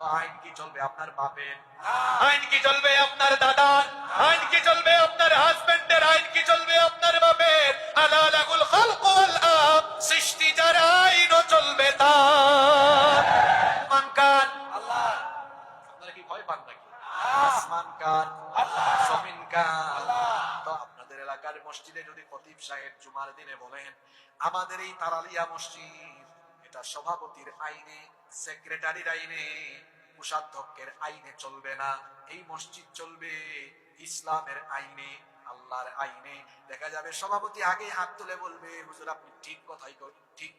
আইন কি চলবে আপনার বাপের? আইন কি চলবে আপনার দাদার? আইন কি চলবে আপনার হাজবেন্ডের? আইন কি চলবে আপনার বাপের? আলা লাহুল খালকু ওয়াল আমর, সৃষ্টি যার আইনও চলবে তার। আসমান কার? আল্লাহ। আপনারা কি ভয় পান নাকি? আসমান কার? আল্লাহ। জমিন কার? আল্লাহ। তো আপনাদের এলাকার মসজিদে যদি খতিব সাহেব জুমার দিনে বলেন আমাদের এই তারালিয়া মসজিদ এটা সভাপতির আইনে, সেক্রেটারির আইনে, কোষাধ্যক্ষের আইনে চলবে না, এই মসজিদ চলবে ইসলামের আইনে, আল্লাহর আইনে, দেখা যাবে সভাপতি আগে হাত তুলে বলবে হুজুর আপনি ঠিক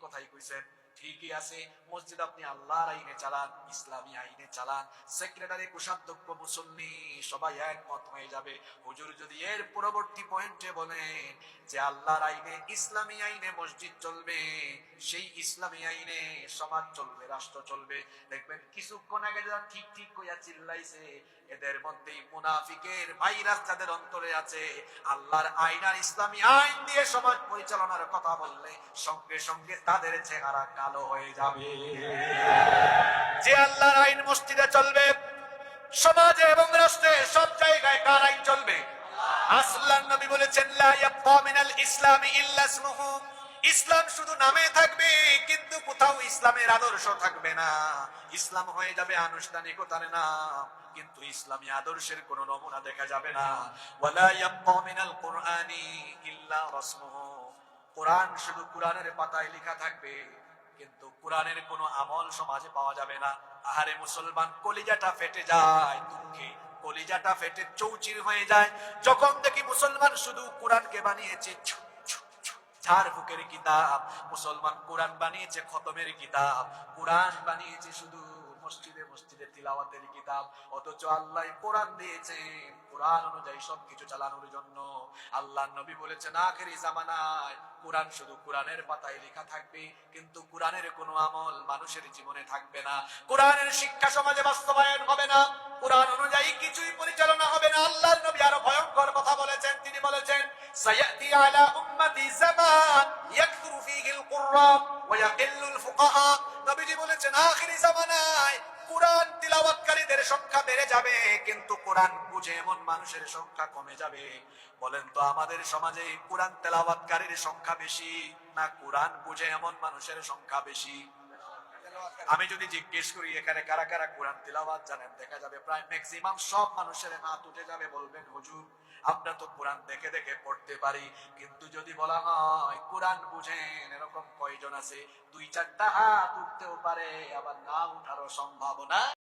কথাই কইছেন, ঠিকই আছে, মসজিদ আপনি আল্লাহর আইনে চালান, ইসলামী আইনে চালান। সেক্রেটারি, কোষাধ্যক্ষ, মুসল্লি সবাই একমত হয়ে যাবে। হুজুর যদি এর পরবর্তী পয়েন্টে বলেন যে আল্লাহর আইনে, ইসলামী আইনে মসজিদ চলবে, সেই ইসলামী আইনে সমাজ চলবে, রাষ্ট্র চলবে, দেখবেন কিছুক্ষণ আগে যারা ঠিক ঠিক কইয়া চিল্লাইছে এদের মধ্যেই মুনাফিকের ভাইরাস যাদের অন্তরে আছে, আল্লাহর আইন আর ইসলামী আইন দিয়ে সমাজ পরিচালনার কথা বললে সঙ্গে সঙ্গে তাদের চেহারা কালো হয়ে যাবে। যে আল্লাহর আইন মসজিদে চলবে, সমাজে এবং রাষ্ট্রে সব জায়গায় কার আইন চলবে? আল্লাহর নবী বলেছেন লা ইয়াবকা মিনাল ইসলামি ইল্লা ইসমুহু, ইসলাম শুধু নামে থাকবে কিন্তু কোথাও ইসলামের আদর্শ থাকবে না। ইসলাম হয়ে যাবে আনুষ্ঠানিকতার নাম কিন্তু ইসলামী আদর্শের কোন নমুনা দেখা যাবে না। ওয়ালা ইয়াবকা মিনাল কুরআনি ইল্লা রাসমুহু, কোরআন শুধু কোরআনের পাতায় লেখা থাকবে কিন্তু কোরআনের কোনো আমল সমাজে পাওয়া যাবে না। আহারে মুসলমান, কলিজাটা ফেটে যায় দুঃখে, কলিজাটা ফেটে চৌচির হয়ে যায় যখন দেখি মুসলমান শুধু কোরআনকে বানিয়েছে ঝাড়ফুকের কিতাব, মুসলমান কোরআন বানিয়েছে খতমের কিতাব, কোরআন বানিয়েছে শুধু মসজিদে মসজিদে তিলাওয়াতের কিতাব, অথচ আল্লাহ কোরআন দিয়েছেন কোরআন অনুযায়ী সবকিছু চালানোর জন্য। আল্লাহর নবী বলেছেন আখেরি জামানায় কোরআন শুধু কোরআনের পাতায় লেখা থাকবে কিন্তু কোরআনের কোনো আমল মানুষের জীবনে থাকবে না, কোরআনের শিক্ষা সমাজে বাস্তবায়ন হবে না, কোরআন অনুযায়ী কিছুই পরিচালনা হবে না। আল্লাহর নবী আরো ভয়ঙ্কর কথা বলেছেন, তিনি বলেছেন সায়াতি আলা উম্মতি জামান ইয়াকথুরু ফীহিল কুররা ওয়া ইয়াকিল্লুল ফুকাহা, নবীজি বলেছেন আখেরি জামানায় কোরআন তিলাওয়াতকারীদের সংখ্যা বেড়ে যাবে কিন্তু কোরআন বুঝে এমন মানুষের সংখ্যা কমে যাবে। বলেন তো আমাদের সমাজে কোরআন তেলাওয়াতকারীর সংখ্যা বেশি না কোরআন বুঝে এমন মানুষের সংখ্যা বেশি? আমি যদি জিজ্ঞেস করি এখানে কারা কারা কোরআন তিলাওয়াত জানেন, দেখা যাবে প্রায় ম্যাক্সিমাম সব মানুষের হাত উঠে যাবে, বলবেন হুজুর আমরা তো কোরআন দেখে দেখে পড়তে পারি। কিন্তু যদি বলা হয় কোরআন বুঝেন, এরকম কয়জন আছে? দুই চারটা হাত উঠতেও পারে, আবার না উঠারও সম্ভাবনা।